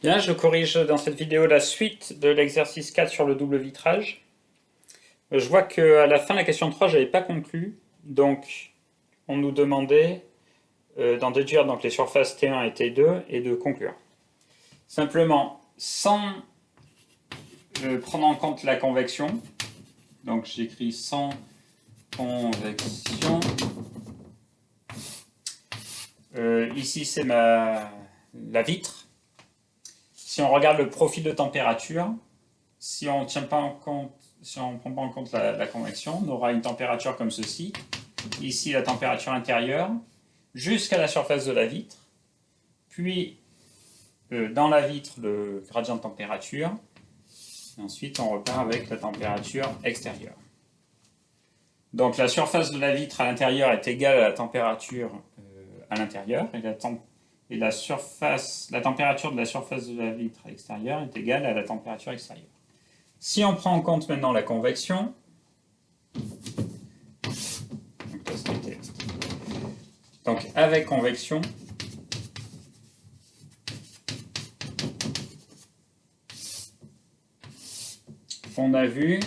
Bien, je corrige dans cette vidéo la suite de l'exercice 4 sur le double vitrage. Je vois qu'à la fin de la question 3, je n'avais pas conclu. Donc, on nous demandait d'en déduire donc, les surfaces T1 et T2 et de conclure. Simplement, sans prendre en compte la convection, donc j'écris sans convection. Ici, c'est la vitre. Si on regarde le profil de température, si on ne tient pas en compte, si on ne prend pas en compte la convection, on aura une température comme ceci. Ici, la température intérieure, jusqu'à la surface de la vitre. Puis, dans la vitre, le gradient de température. Et ensuite, on repart avec la température extérieure. Donc, la surface de la vitre à l'intérieur est égale à la température à l'intérieur. Et la température de la surface de la vitre à l'extérieur est égale à la température extérieure. Si on prend en compte maintenant la convection, donc avec convection, on a vu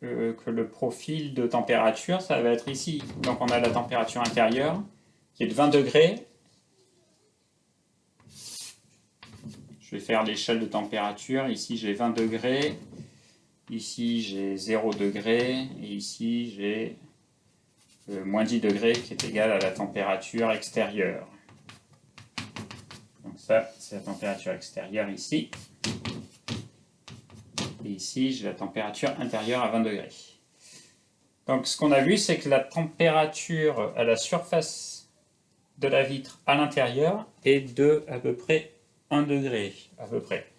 que le profil de température, ça va être ici. Donc on a la température intérieure qui est de 20 degrés. Je vais faire l'échelle de température. Ici j'ai 20 degrés. Ici j'ai 0 degrés. Et ici j'ai moins 10 degrés qui est égal à la température extérieure. Donc ça, c'est la température extérieure ici. Et ici, j'ai la température intérieure à 20 degrés. Donc ce qu'on a vu, c'est que la température à la surface de la vitre à l'intérieur est de à peu près 1 degré. À peu près.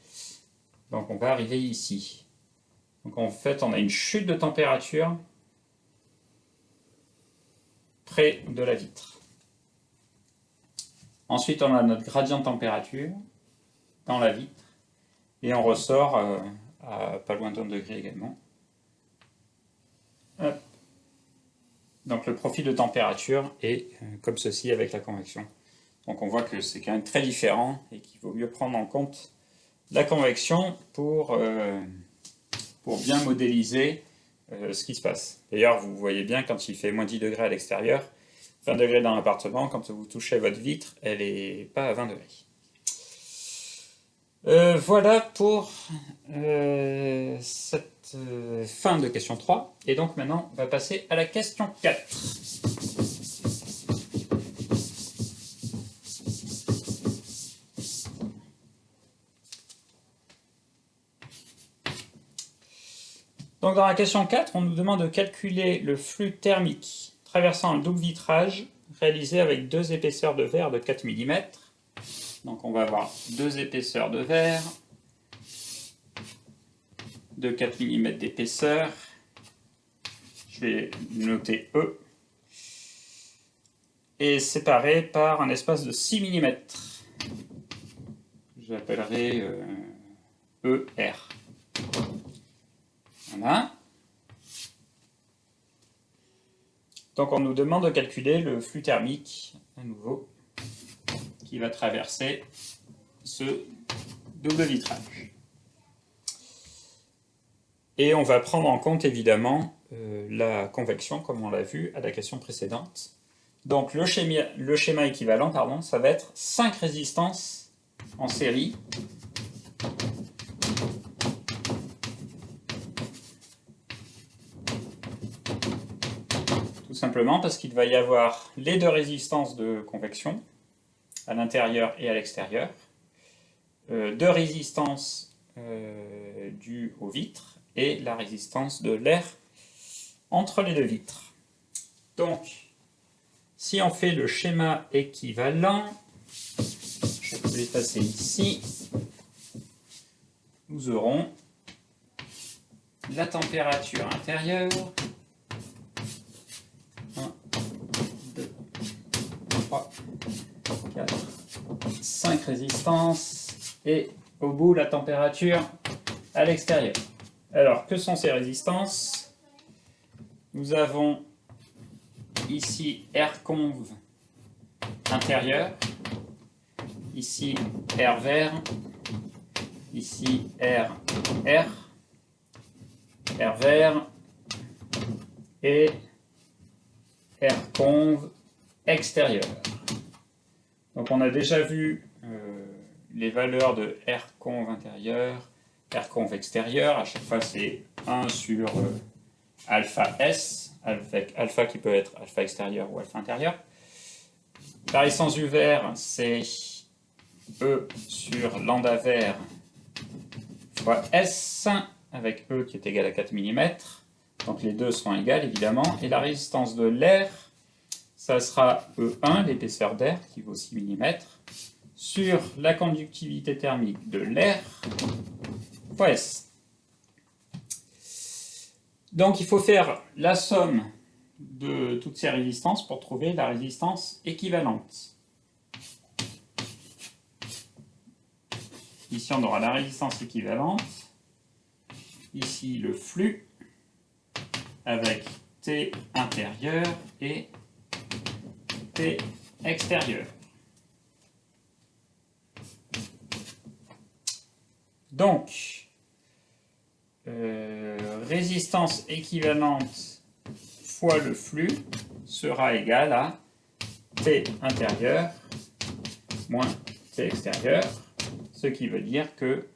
Donc on va arriver ici. Donc en fait, on a une chute de température près de la vitre. Ensuite, on a notre gradient de température dans la vitre. Et on ressort à pas loin d'1 degré également. Hop. Donc le profil de température est comme ceci avec la convection. Donc on voit que c'est quand même très différent et qu'il vaut mieux prendre en compte la convection pour bien modéliser ce qui se passe. D'ailleurs, vous voyez bien quand il fait moins 10 degrés à l'extérieur, 20 degrés dans l'appartement, quand vous touchez votre vitre, elle n'est pas à 20 degrés. Voilà pour cette fin de question 3. Et donc maintenant, on va passer à la question 4. Donc dans la question 4, on nous demande de calculer le flux thermique traversant un double vitrage réalisé avec deux épaisseurs de verre de 4 mm. Donc on va avoir deux épaisseurs de verre de 4 mm d'épaisseur. Je vais noter E. Et séparés par un espace de 6 mm. J'appellerai ER. Voilà. Donc on nous demande de calculer le flux thermique, à nouveau, qui va traverser ce double vitrage. Et on va prendre en compte évidemment la convection, comme on l'a vu à la question précédente. Donc le schéma équivalent, pardon, ça va être 5 résistances en série. Tout simplement parce qu'il va y avoir les deux résistances de convection, à l'intérieur et à l'extérieur, deux résistances dues aux vitres, et la résistance de l'air entre les deux vitres. Donc, si on fait le schéma équivalent, je vais l'effacer ici, nous aurons la température intérieure, 1, 2, 3, 4, 5 résistances, et au bout la température à l'extérieur. Alors, que sont ces résistances? Nous avons ici Rconv intérieur, ici R vert ici R, R, R vert et R conv extérieur. Donc on a déjà vu les valeurs de R conv intérieur, R conv extérieur. À chaque fois c'est 1 sur alpha S, avec alpha qui peut être alpha extérieur ou alpha intérieur. La résistance du vert, c'est E sur lambda vert fois S, avec E qui est égal à 4 mm. Donc les deux sont égales, évidemment. Et la résistance de l'air, ça sera E1, l'épaisseur d'air, qui vaut 6 mm, sur la conductivité thermique de l'air fois S. Donc il faut faire la somme de toutes ces résistances pour trouver la résistance équivalente. Ici on aura la résistance équivalente, ici le flux avec T intérieur et T extérieur. Donc, résistance équivalente fois le flux sera égal à T intérieur moins T extérieur, ce qui veut dire que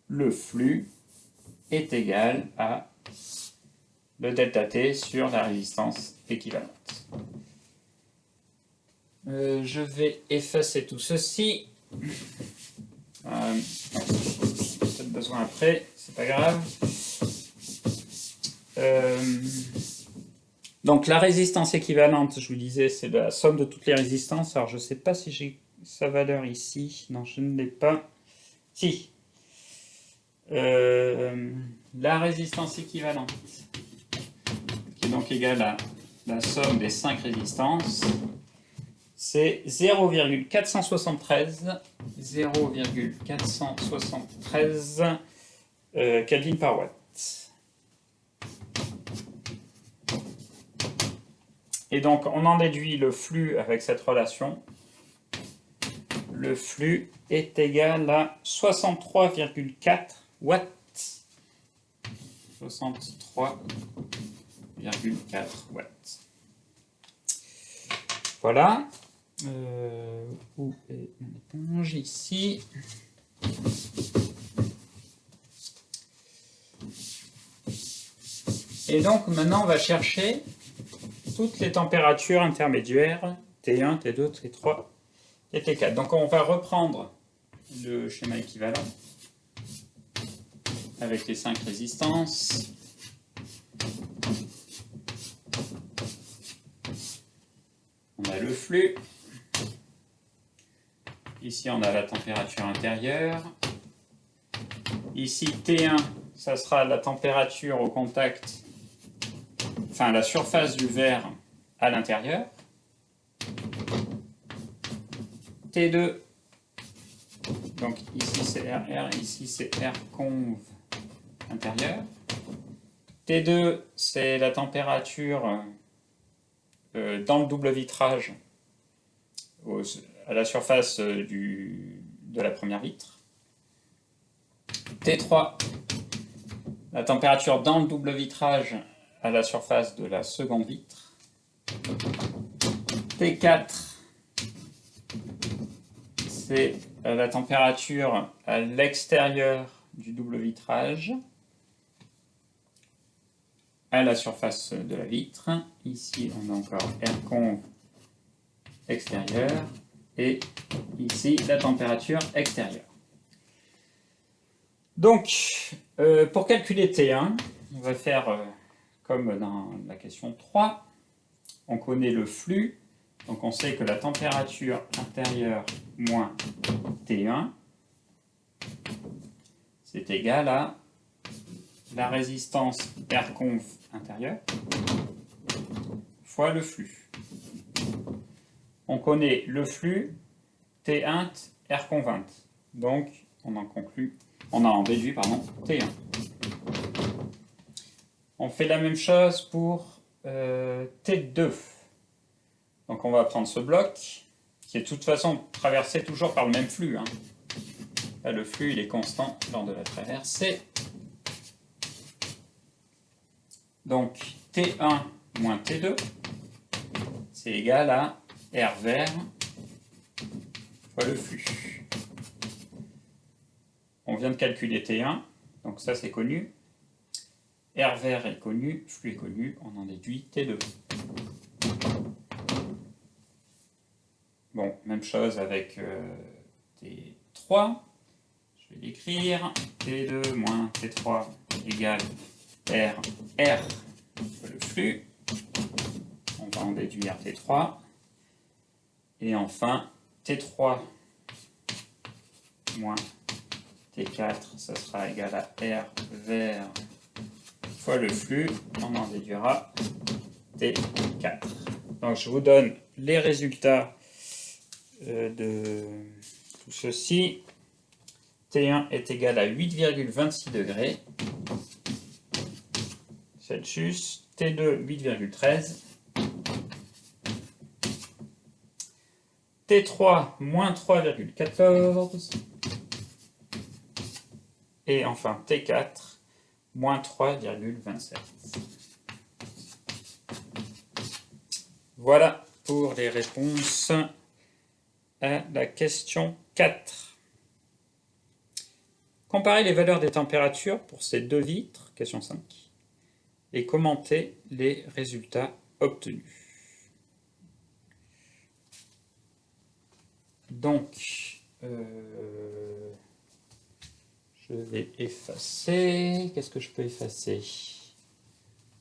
le flux est égal à le delta T sur la résistance équivalente. Je vais effacer tout ceci. Peut-être besoin après, c'est pas grave. Donc la résistance équivalente, je vous disais, c'est la somme de toutes les résistances. Alors je ne sais pas si j'ai sa valeur ici. Non, je ne l'ai pas. Si. La résistance équivalente, qui est donc égale à la somme des 5 résistances, c'est 0,473 Kelvin par watt. Et donc on en déduit le flux avec cette relation. Le flux est égal à 63,4 watts. 63,4 watts. Voilà. Où est mon éponge? Ici. Et donc maintenant on va chercher toutes les températures intermédiaires, T1, T2, T3 et T4. Donc on va reprendre le schéma équivalent avec les 5 résistances. On a le flux. Ici, on a la température intérieure. Ici, T1, ça sera la température au contact, enfin la surface du verre à l'intérieur. T2, donc ici c'est RR, ici c'est R conv intérieur. T2, c'est la température dans le double vitrage à la surface de la première vitre. T3, la température dans le double vitrage à la surface de la seconde vitre. T4, c'est la température à l'extérieur du double vitrage à la surface de la vitre. Ici, on a encore R conv extérieur et ici la température extérieure. Donc, pour calculer T1, on va faire comme dans la question 3. On connaît le flux, donc on sait que la température intérieure moins T1, c'est égal à la résistance R conv intérieure fois le flux. On connaît le flux T1 R conv. Donc on en déduit T1. On fait la même chose pour T2. Donc on va prendre ce bloc qui est de toute façon traversé toujours par le même flux. Là, le flux il est constant lors de la traversée. Donc T1 moins T2, c'est égal à R vert fois le flux. On vient de calculer T1, donc ça c'est connu. R vert est connu, flux est connu, on en déduit T2. Bon, même chose avec T3. Je vais l'écrire. T2 moins T3 égale R fois le flux. On va en déduire T3. Et enfin, T3 moins T4, ça sera égal à R vert fois le flux. On en déduira T4. Donc je vous donne les résultats de tout ceci. T1 est égal à 8,26 degrés Celsius. T2, 8,13. T3, moins 3,14. Et enfin T4, moins 3,27. Voilà pour les réponses à la question 4. Comparez les valeurs des températures pour ces deux vitres, question 5, et commentez les résultats obtenus. Donc, je vais effacer. Qu'est-ce que je peux effacer?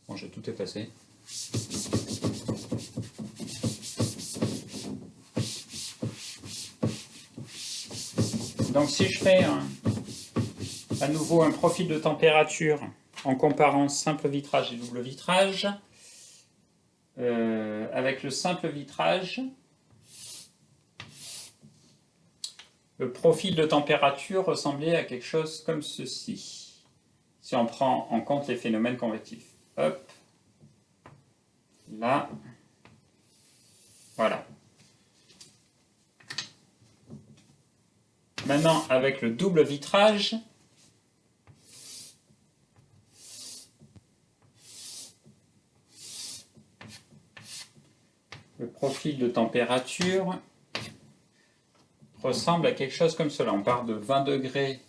Bon, j'ai tout effacé. Donc si je fais à nouveau un profil de température en comparant simple vitrage et double vitrage, avec le simple vitrage, le profil de température ressemblait à quelque chose comme ceci, si on prend en compte les phénomènes convectifs. Hop, là, voilà. Maintenant, avec le double vitrage, le profil de température ressemble à quelque chose comme cela. On part de 20 degrés,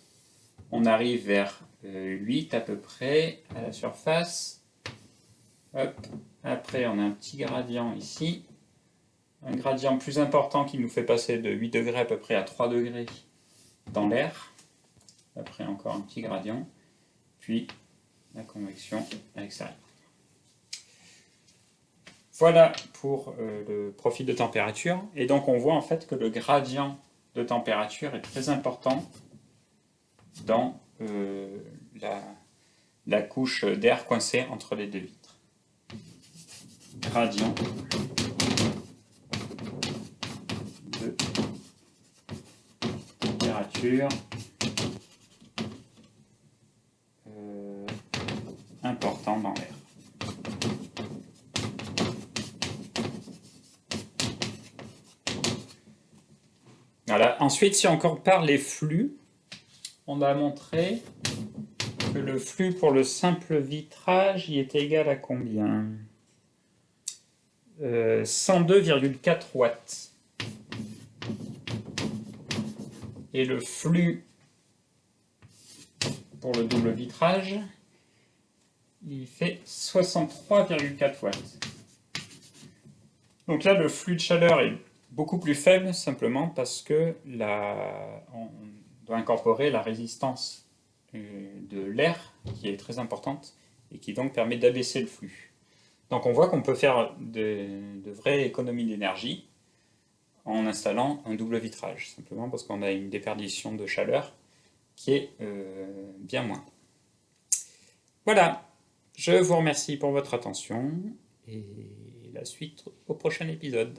on arrive vers 8 à peu près à la surface. Hop. Après, on a un petit gradient ici. Un gradient plus important qui nous fait passer de 8 degrés à peu près à 3 degrés dans l'air. Après, encore un petit gradient. Puis, la convection à l'extérieur. Voilà pour le profil de température. Et donc, on voit en fait que le gradient de température est très important dans la couche d'air coincée entre les deux vitres. Gradient de température important dans l'air. Voilà. Ensuite, si on compare les flux, on a montré que le flux pour le simple vitrage y est égal à combien? 102,4 watts. Et le flux pour le double vitrage, il fait 63,4 watts. Donc là, le flux de chaleur est beaucoup plus faible, simplement parce que on doit incorporer la résistance de l'air, qui est très importante, et qui donc permet d'abaisser le flux. Donc on voit qu'on peut faire de vraies économies d'énergie en installant un double vitrage, simplement parce qu'on a une déperdition de chaleur qui est bien moindre. Voilà, je vous remercie pour votre attention, et la suite au prochain épisode.